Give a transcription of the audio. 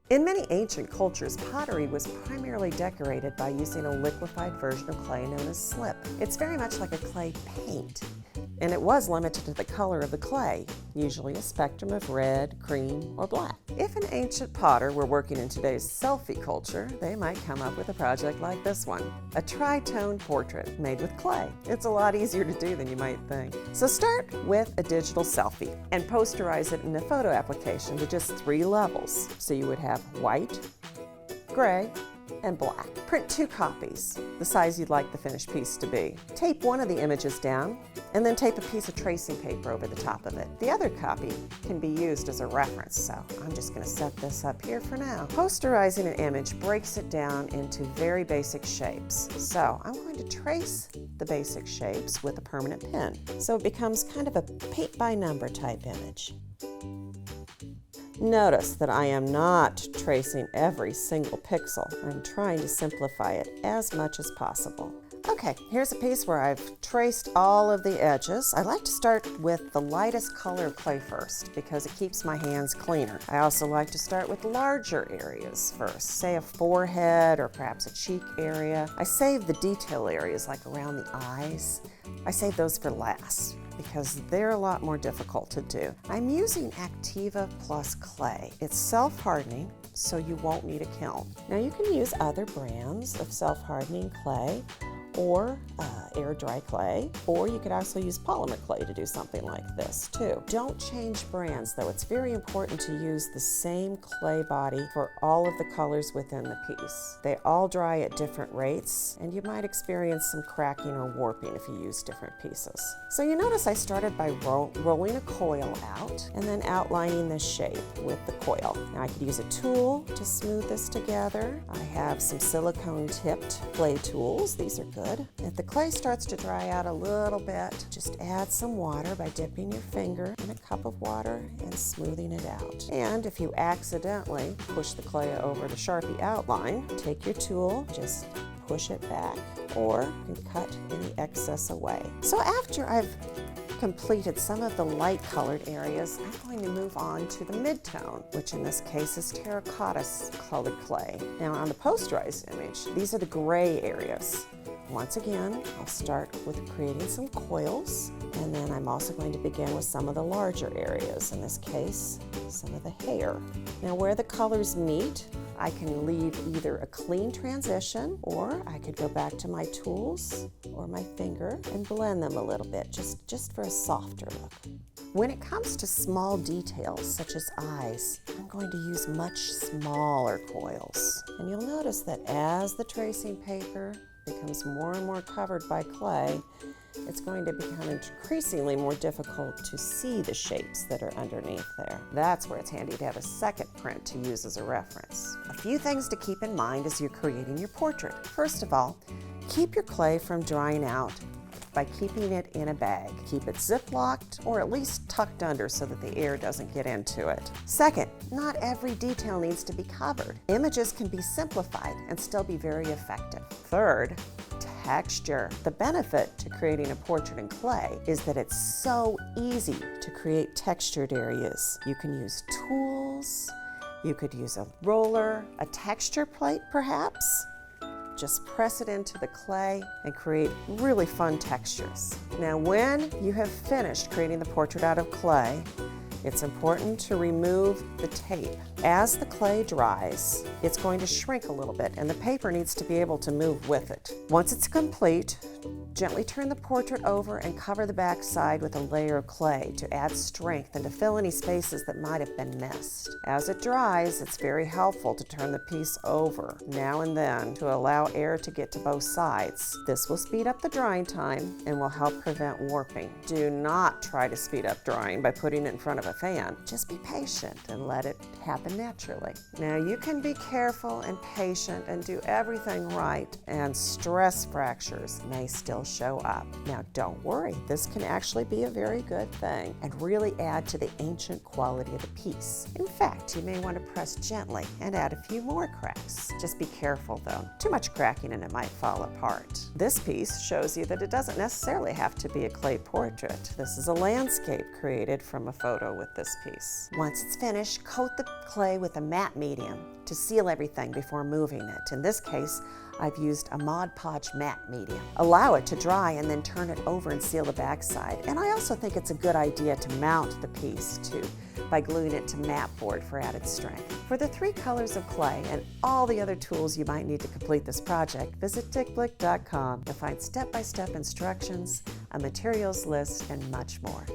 In many ancient cultures, pottery was primarily decorated by using a liquefied version of clay known as slip. It's very much like a clay paint, and it was limited to the color of the clay, usually a spectrum of red, cream, or black. If an ancient potter were working in today's selfie culture, they might come up with a project like this one, a tritone portrait made with clay. It's a lot easier to do than you might think. So start with a digital selfie and posterize it in a photo application to just 3 levels. So you would have white, gray, and black. Print 2 copies, the size you'd like the finished piece to be. Tape one of the images down, and then tape a piece of tracing paper over the top of it. The other copy can be used as a reference, so I'm just going to set this up here for now. Posterizing an image breaks it down into very basic shapes. So I'm going to trace the basic shapes with a permanent pen, so it becomes kind of a paint by number type image. Notice that I am not tracing every single pixel. I'm trying to simplify it as much as possible. Okay, here's a piece where I've traced all of the edges. I like to start with the lightest color of clay first because it keeps my hands cleaner. I also like to start with larger areas first, say a forehead or perhaps a cheek area. I save the detail areas like around the eyes. I save those for last because they're a lot more difficult to do. I'm using Activa Plus clay. It's self-hardening, so you won't need a kiln. Now you can use other brands of self-hardening clay or air dry clay, or you could also use polymer clay to do something like this too. Don't change brands though. It's very important to use the same clay body for all of the colors within the piece. They all dry at different rates, and you might experience some cracking or warping if you use different pieces. So you notice I started by rolling a coil out and then outlining the shape with the coil. Now I could use a tool to smooth this together. I have some silicone tipped clay tools. These are good. If the clay starts to dry out a little bit, just add some water by dipping your finger in a cup of water and smoothing it out. And if you accidentally push the clay over the Sharpie outline, take your tool, just push it back, or you can cut any excess away. So after I've completed some of the light colored areas, I'm going to move on to the mid-tone, which in this case is terracotta colored clay. Now on the posterized image, these are the gray areas. Once again, I'll start with creating some coils, and then I'm also going to begin with some of the larger areas, in this case, some of the hair. Now where the colors meet, I can leave either a clean transition, or I could go back to my tools or my finger and blend them a little bit, just for a softer look. When it comes to small details, such as eyes, I'm going to use much smaller coils. And you'll notice that as the tracing paper becomes more and more covered by clay, it's going to become increasingly more difficult to see the shapes that are underneath there. That's where it's handy to have a second print to use as a reference. A few things to keep in mind as you're creating your portrait. First of all, keep your clay from drying out by keeping it in a bag. Keep it zip-locked or at least tucked under so that the air doesn't get into it. Second, not every detail needs to be covered. Images can be simplified and still be very effective. Third, texture. The benefit to creating a portrait in clay is that it's so easy to create textured areas. You can use tools, you could use a roller, a texture plate perhaps. Just press it into the clay and create really fun textures. Now when you have finished creating the portrait out of clay, it's important to remove the tape. As the clay dries, it's going to shrink a little bit and the paper needs to be able to move with it. Once it's complete, gently turn the portrait over and cover the back side with a layer of clay to add strength and to fill any spaces that might have been missed. As it dries, it's very helpful to turn the piece over now and then to allow air to get to both sides. This will speed up the drying time and will help prevent warping. Do not try to speed up drying by putting it in front of a fan. Just be patient and let it happen naturally. Now you can be careful and patient and do everything right, and stress fractures may still show up. Now don't worry, this can actually be a very good thing and really add to the ancient quality of the piece. In fact, you may want to press gently and add a few more cracks. Just be careful though. Too much cracking and it might fall apart. This piece shows you that it doesn't necessarily have to be a clay portrait. This is a landscape created from a photo with this piece. Once it's finished, coat the clay with a matte medium to seal everything before moving it. In this case, I've used a Mod Podge matte medium. Allow it to dry and then turn it over and seal the backside. And I also think it's a good idea to mount the piece too by gluing it to mat board for added strength. For the 3 colors of clay and all the other tools you might need to complete this project, visit dickblick.com. You'll find step-by-step instructions, a materials list, and much more.